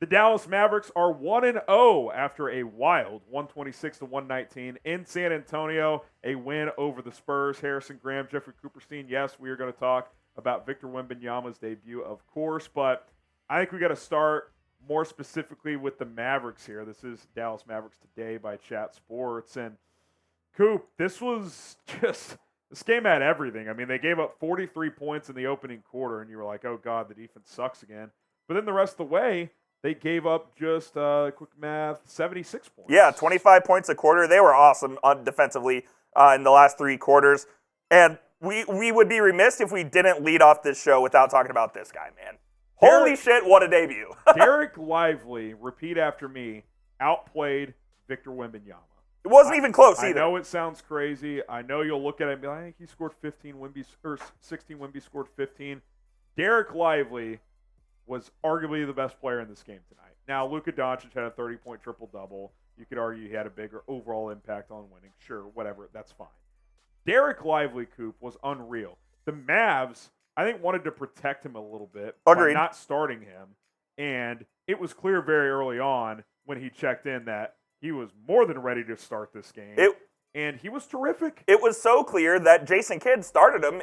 The Dallas Mavericks are 1-0 after a wild 126-119 in San Antonio. A win over the Spurs. Harrison Graham, Jeffrey Cooperstein. Yes, we are going to talk about Victor Wembenyama's debut, of course, but I think we got to start more specifically with the Mavericks here. This is Dallas Mavericks Today by Chat Sports. And Coop, this game had everything. I mean, they gave up 43 points in the opening quarter, and you were like, oh, God, the defense sucks again. But then the rest of the way, they gave up just, quick math, 76 points. Yeah, 25 points a quarter. They were awesome defensively in the last three quarters. And we would be remiss if we didn't lead off this show without talking about this guy, man. Holy shit, what a debut. Dereck Lively, repeat after me, outplayed Victor Wembenyama. It wasn't even close either. I know it sounds crazy. I know you'll look at it and be like, I think he scored 15, or 16, Wemby scored 15. Dereck Lively was arguably the best player in this game tonight. Now, Luka Doncic had a 30-point triple-double. You could argue he had a bigger overall impact on winning. Sure, whatever, that's fine. Dereck Lively, Coop, was unreal. The Mavs, I think, wanted to protect him a little bit by not starting him. And it was clear very early on when he checked in that he was more than ready to start this game. And he was terrific. It was so clear that Jason Kidd started him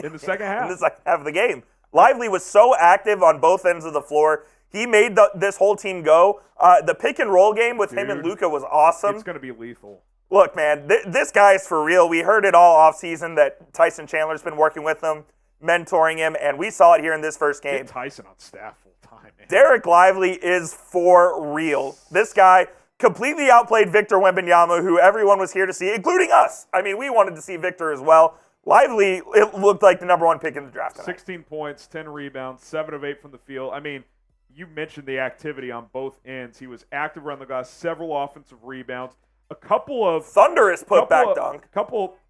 in the second half. In the second half of the game. Lively was so active on both ends of the floor. He made this whole team go. The pick and roll game with him and Luka was awesome. It's going to be lethal. Look, man, this guy's for real. We heard it all offseason that Tyson Chandler's been working with him, mentoring him, and we saw it here in this first game. Get Tyson on staff full time, man. Dereck Lively is for real. This guy completely outplayed Victor Wembenyama, who everyone was here to see, including us. I mean, we wanted to see Victor as well. Lively, it looked like the number one pick in the draft tonight. 16 points, 10 rebounds, 7 of 8 from the field. I mean, you mentioned the activity on both ends. He was active around the glass, several offensive rebounds, a couple of thunderous putback dunk.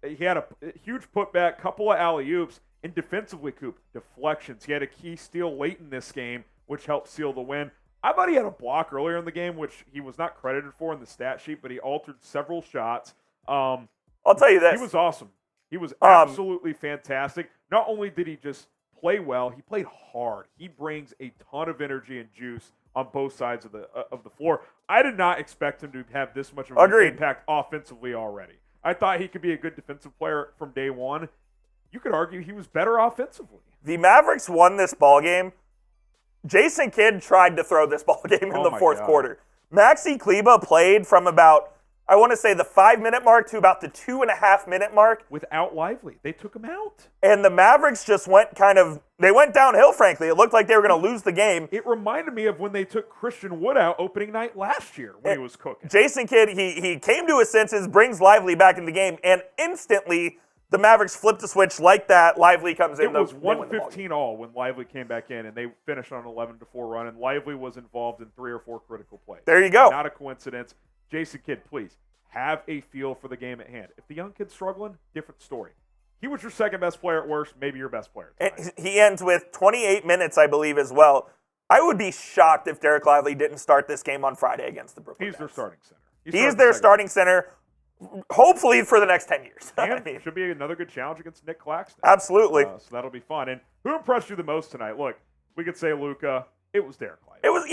He had a huge putback, couple of alley-oops, and defensively, Coop, deflections. He had a key steal late in this game, which helped seal the win. I thought he had a block earlier in the game, which he was not credited for in the stat sheet, but he altered several shots. I'll tell you this. He was awesome. He was absolutely fantastic. Not only did he just play well, he played hard. He brings a ton of energy and juice on both sides of the floor. I did not expect him to have this much of an impact offensively already. I thought he could be a good defensive player from day one. You could argue he was better offensively. The Mavericks won this ballgame. Jason Kidd tried to throw this ballgame in the fourth quarter. Maxi Kleber played from about, I want to say, the 5-minute mark to about the 2.5-minute mark. Without Lively. They took him out. And the Mavericks just went downhill, frankly. It looked like they were going to lose the game. It reminded me of when they took Christian Wood out opening night last year when he was cooking. Jason Kidd, he came to his senses, brings Lively back in the game, and instantly the Mavericks flipped the switch like that. Lively comes in. It was 115 all when Lively came back in, and they finished on an 11-4 run, and Lively was involved in 3 or 4 critical plays. There you go. Not a coincidence. Jason Kidd, please, have a feel for the game at hand. If the young kid's struggling, different story. He was your second best player at worst, maybe your best player. He ends with 28 minutes, I believe, as well. I would be shocked if Dereck Lively didn't start this game on Friday against the Brooklyn Nets. He's their starting center. He's their starting center, hopefully for the next 10 years. And should be another good challenge against Nick Claxton. Absolutely. So that'll be fun. And who impressed you the most tonight? Look, we could say Luka. It was Dereck Lively. It was,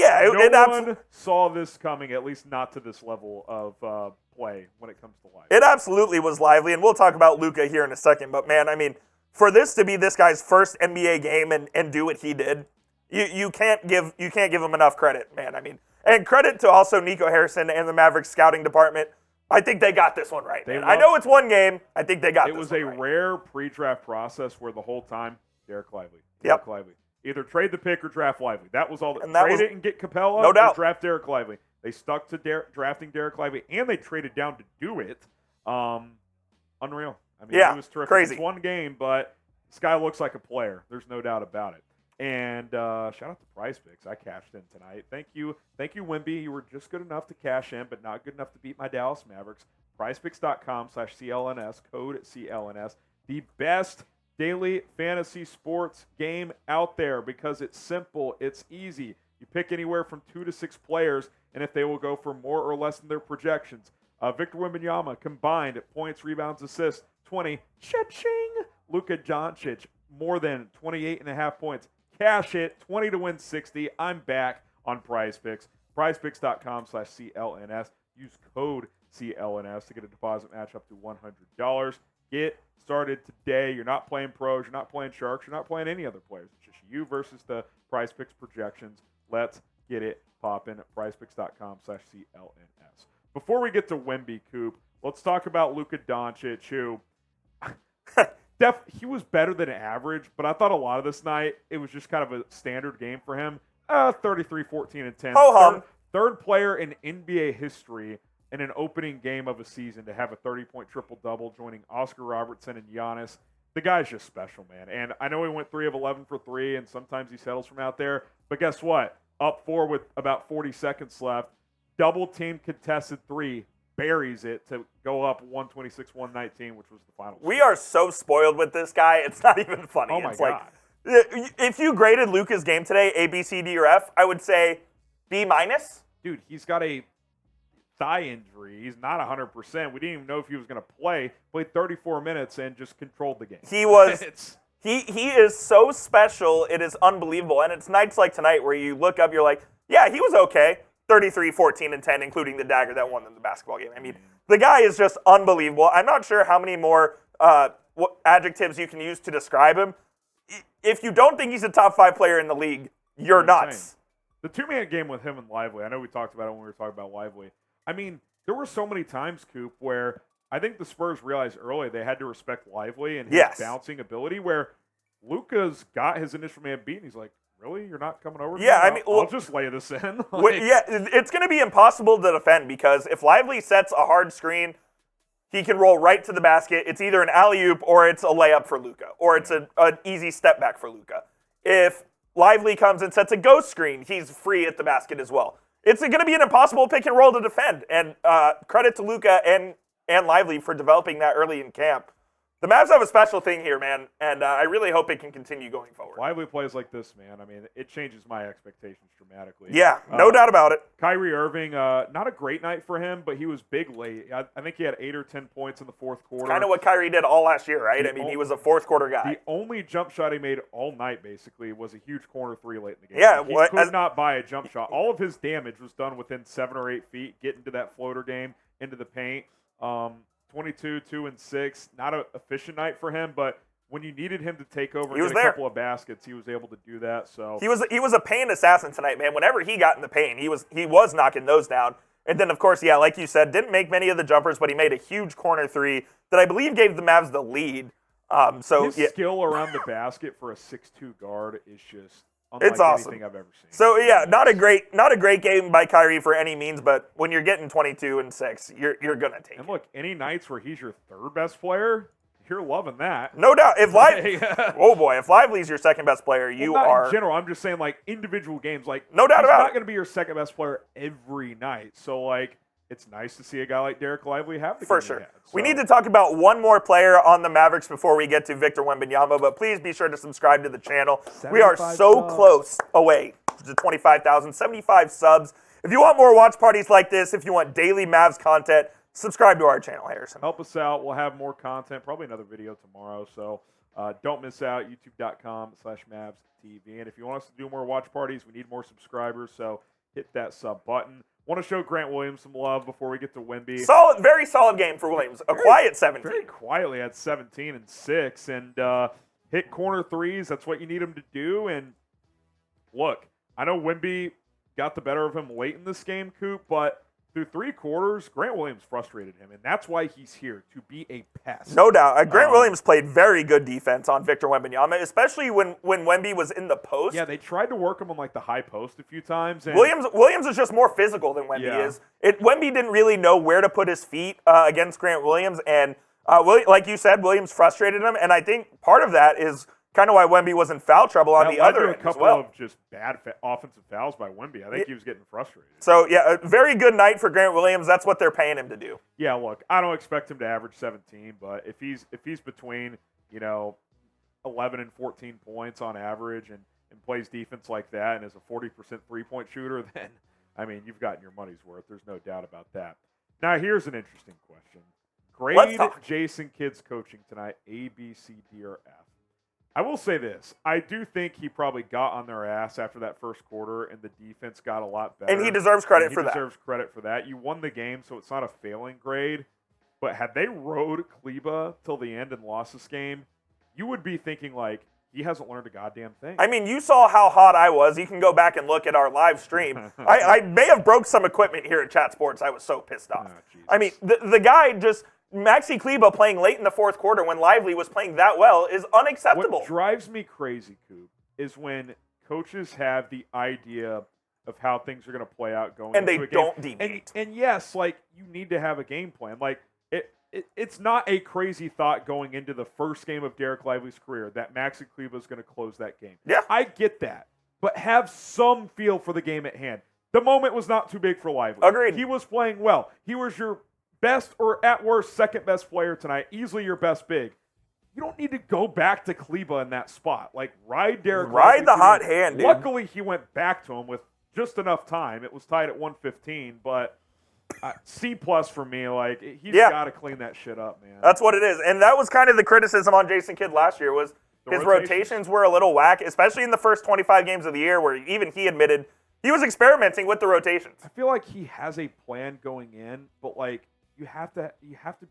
no one saw this coming, at least not to this level of play when it comes to Lively. It absolutely was Lively, and we'll talk about Luka here in a second. But, man, I mean, for this to be this guy's first NBA game and do what he did, you can't give him enough credit, man. I mean, and credit to also Nico Harrison and the Mavericks scouting department. I think they got this one right, man. I know it's one game. I think they got this one right. It was a rare pre-draft process where the whole time, Dereck Lively. Yep. Lively. Either trade the pick or draft Lively. That was all. Trade it and get Capella, no doubt. Or draft Dereck Lively. They stuck to drafting Dereck Lively, and they traded down to do it. Unreal. I mean, it was terrific. Crazy. It's one game, but this guy looks like a player. There's no doubt about it. And shout out to Prize Picks. I cashed in tonight. Thank you, Wemby. You were just good enough to cash in, but not good enough to beat my Dallas Mavericks. PrizePicks.com/CLNS, code CLNS. The best daily fantasy sports game out there because it's simple, it's easy. You pick anywhere from 2 to 6 players, and if they will go for more or less than their projections. Victor Wembenyama combined points, rebounds, assists, 20. Cha-ching! Luka Doncic, more than 28.5 points. Cash it, 20 to win 60. I'm back. on PrizePicks. PrizePicks.com/CLNS. Use code CLNS to get a deposit match up to $100. Get started today. You're not playing pros. You're not playing sharks. You're not playing any other players. It's just you versus the PrizePicks projections. Let's get it popping at PrizePicks.com/CLNS. Before we get to Wemby, Coop, let's talk about Luka Doncic, who he was better than average, but I thought a lot of this night it was just kind of a standard game for him. 33, 14, and 10. Third player in NBA history in an opening game of a season to have a 30-point triple-double, joining Oscar Robertson and Giannis. The guy's just special, man. And I know he went 3 of 11 for 3, and sometimes he settles from out there. But guess what? Up 4 with about 40 seconds left. Double-team contested 3. Buries it to go up 126-119, which was the final score. We are so spoiled with this guy. It's not even funny. Oh, my it's God. If you graded Luka's game today, A, B, C, D, or F, I would say B-. Dude, he's got a thigh injury. He's not 100%. We didn't even know if he was going to play. Played 34 minutes and just controlled the game. He was he is so special. It is unbelievable. And it's nights like tonight where you look up, you're like, yeah, he was okay. 33, 14, and 10, including the dagger that won them the basketball game. I mean, the guy is just unbelievable. I'm not sure how many more adjectives you can use to describe him. If you don't think he's a top 5 player in the league, you're nuts. The 2-man game with him and Lively, I know we talked about it when we were talking about Lively. I mean, there were so many times, Coop, where I think the Spurs realized early they had to respect Lively and his bouncing ability, where Luka's got his initial man beat, and he's like, really? You're not coming over? Yeah, I mean, I'll just lay this in. It's going to be impossible to defend because if Lively sets a hard screen, he can roll right to the basket. It's either an alley-oop or it's a layup for Luka, or it's an easy step back for Luka. If Lively comes and sets a ghost screen, he's free at the basket as well. It's going to be an impossible pick and roll to defend. And credit to Luka and Lively for developing that early in camp. The Mavs have a special thing here, man, and I really hope it can continue going forward. Lively plays like this, man. I mean, it changes my expectations dramatically. Yeah, no doubt about it. Kyrie Irving, not a great night for him, but he was big late. I think he had 8 or 10 points in the fourth quarter. Kind of what Kyrie did all last year, right? He was a fourth quarter guy. The only jump shot he made all night, basically, was a huge corner 3 late in the game. Yeah, he could not buy a jump shot. All of his damage was done within 7 or 8 feet, getting to that floater game, into the paint. 22, 2, and 6. Not an efficient night for him, but when you needed him to take over and get a couple of baskets, he was able to do that. So he was a paint assassin tonight, man. Whenever he got in the paint, he was knocking those down. And then, of course, yeah, like you said, didn't make many of the jumpers, but he made a huge corner 3 that I believe gave the Mavs the lead. His skill around the basket for a 6'2" guard is just unlike it's awesome. Anything I've ever seen. So yeah, not a great game by Kyrie for any means, but when you're getting 22 and 6, you're gonna take it. And look, any nights where he's your 3rd best player, you're loving that. No doubt. If Lively's your 2nd best player, in general. I'm just saying, like, individual games, like, no doubt about it. He's not going to be your 2nd best player every night. So, like, it's nice to see a guy like Dereck Lively have the game. For sure. We need to talk about one more player on the Mavericks before we get to Victor Wembenyama, but please be sure to subscribe to the channel. We are so close away to 25,000, 75 subs. If you want more watch parties like this, if you want daily Mavs content, subscribe to our channel, Harrison. Help us out. We'll have more content, probably another video tomorrow. So don't miss out, youtube.com/MavsTV. And if you want us to do more watch parties, we need more subscribers. So hit that sub button. Want to show Grant Williams some love before we get to Wemby. Very solid game for Williams. Quiet 17. Very quietly at 17 and 6. And hit corner 3s. That's what you need him to do. And look, I know Wemby got the better of him late in this game, Coop, but through 3 quarters, Grant Williams frustrated him, and that's why he's here, to be a pest. No doubt. Grant Williams played very good defense on Victor Wembenyama, especially when Wemby was in the post. Yeah, they tried to work him on, like, the high post a few times. And Williams is just more physical than Wemby is. Wemby didn't really know where to put his feet against Grant Williams, and like you said, Williams frustrated him, and I think part of that is kind of why Wemby was in foul trouble on the other end as well. A couple of just bad offensive fouls by Wemby. I think he was getting frustrated. So, yeah, a very good night for Grant Williams. That's what they're paying him to do. Yeah, look, I don't expect him to average 17, but if he's between, 11 and 14 points on average and plays defense like that and is a 40% three-point shooter, then, I mean, you've gotten your money's worth. There's no doubt about that. Now, here's an interesting question. Grade Jason Kidd's coaching tonight, A, B, C, D, or F. I will say this. I do think he probably got on their ass after that first quarter, and the defense got a lot better. And he deserves credit for that. He deserves credit for that. You won the game, so it's not a failing grade. But had they rode Kleba till the end and lost this game, you would be thinking, like, he hasn't learned a goddamn thing. I mean, you saw how hot I was. You can go back and look at our live stream. I may have broke some equipment here at Chat Sports. I was so pissed off. Oh, I mean, the guy just... Maxi Kleba playing late in the fourth quarter when Lively was playing that well is unacceptable. What drives me crazy, Coop, is when coaches have the idea of how things are going to play out going and into they a game. don't deviate. And yes, like, you need to have a game plan. Like, it's not a crazy thought going into the first game of Dereck Lively's career that Maxi Kleba is going to close that game. Yeah. I get that. But have some feel for the game at hand. The moment was not too big for Lively. Agreed. He was playing well. He was your best or at worst second best player tonight, easily your best big. You don't need to go back to Kleba in that spot. Like, ride Dereck Lively. Ride the hot hand, dude. Luckily, he went back to him with just enough time. It was tied at 1:15, but C+ for me. Like, he's got to clean that shit up, man. That's what it is. And that was kind of the criticism on Jason Kidd last year was his rotations were a little whack, especially in the first 25 games of the year where even he admitted he was experimenting with the rotations. I feel like he has a plan going in, but, like, you have to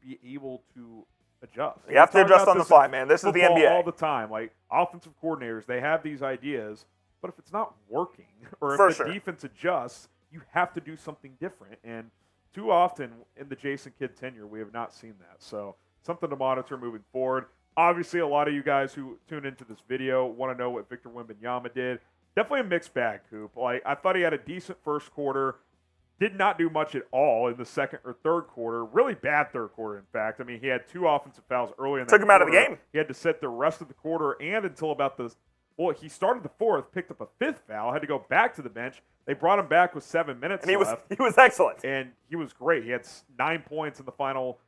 be able to adjust. You have to adjust on the fly, man. This is the NBA. All the time. Like, offensive coordinators, they have these ideas, but if it's not working or if the defense adjusts, you have to do something different. And too often in the Jason Kidd tenure, we have not seen that. So something to monitor moving forward. Obviously, a lot of you guys who tuned into this video want to know what Victor Wembenyama did. Definitely a mixed bag, Coop. Like, I thought he had a decent first quarter. Did not do much at all in the second or third quarter. Really bad third quarter, in fact. I mean, he had 2 offensive fouls early in that Took him out of the game. He had to sit the rest of the quarter and until about the – well, he started the fourth, picked up a 5th foul, had to go back to the bench. They brought him back with 7 minutes left. He was excellent. And he was great. He had 9 points in the final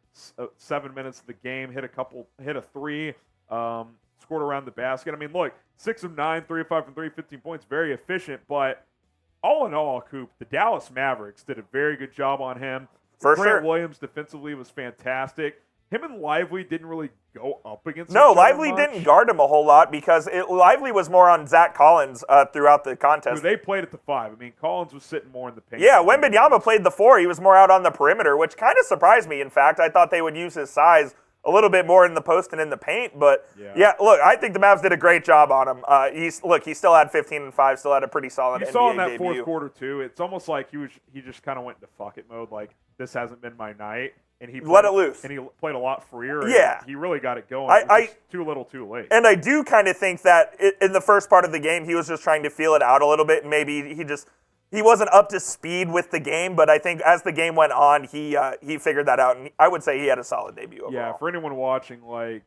7 minutes of the game, hit a 3, scored around the basket. I mean, look, 6 of 9, 3 of 5 from 3, 15 points, very efficient, but – all in all, Coop, the Dallas Mavericks did a very good job on him. Grant Williams defensively was fantastic. Him and Lively didn't really go up against each other Lively much. didn't guard him a whole lot because Lively was more on Zach Collins throughout the contest. They played at the 5. I mean, Collins was sitting more in the paint. Yeah, Wembenyama played the 4. He was more out on the perimeter, which kind of surprised me. In fact, I thought they would use his size a little bit more in the post and in the paint. But, yeah look, I think the Mavs did a great job on him. He still had 15 and 5, still had a pretty solid NBA debut. You saw in that fourth quarter, too, it's almost like he just kind of went into fuck it mode, like, this hasn't been my night. And he let it loose. And he played a lot freer. Yeah. He really got it going. It was too little too late. And I do kind of think that in the first part of the game, he was just trying to feel it out a little bit. And maybe he wasn't up to speed with the game. But I think as the game went on, he figured that out. And I would say he had a solid debut overall. Yeah, for anyone watching, like,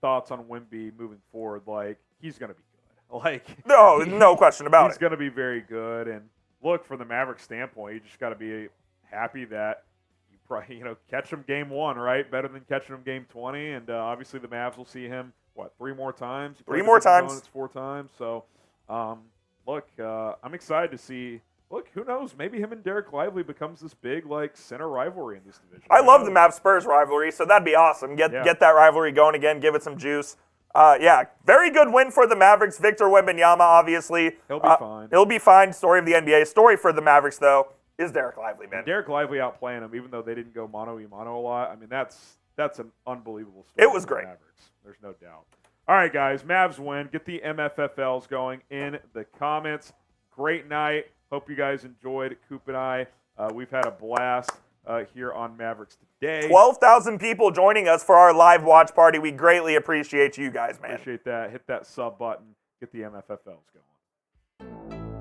thoughts on Wemby moving forward, like, he's going to be good. Like, no question about it. He's going to be very good. And look, from the Mavericks standpoint, you just got to be happy that probably, catch him game 1, right? Better than catching him game 20. And obviously the Mavs will see him, 3 more times? 3 more times. It's 4 times. So, look, I'm excited to see. Look, who knows? Maybe him and Dereck Lively becomes this big, center rivalry in this division. I love the Mavs-Spurs rivalry, so that'd be awesome. Get that rivalry going again. Give it some juice. Very good win for the Mavericks. Victor Wembenyama, obviously. He'll be fine. He'll be fine. Story of the NBA. Story for the Mavericks, though, is Dereck Lively, man. Dereck Lively outplaying him, even though they didn't go mano-a-mano a lot. I mean, that's an unbelievable story. It was great. Mavericks. There's no doubt. All right, guys, Mavs win. Get the MFFLs going in the comments. Great night. Hope you guys enjoyed Coop and I. We've had a blast here on Mavericks Today. 12,000 people joining us for our live watch party. We greatly appreciate you guys, man. Appreciate that. Hit that sub button. Get the MFFLs going.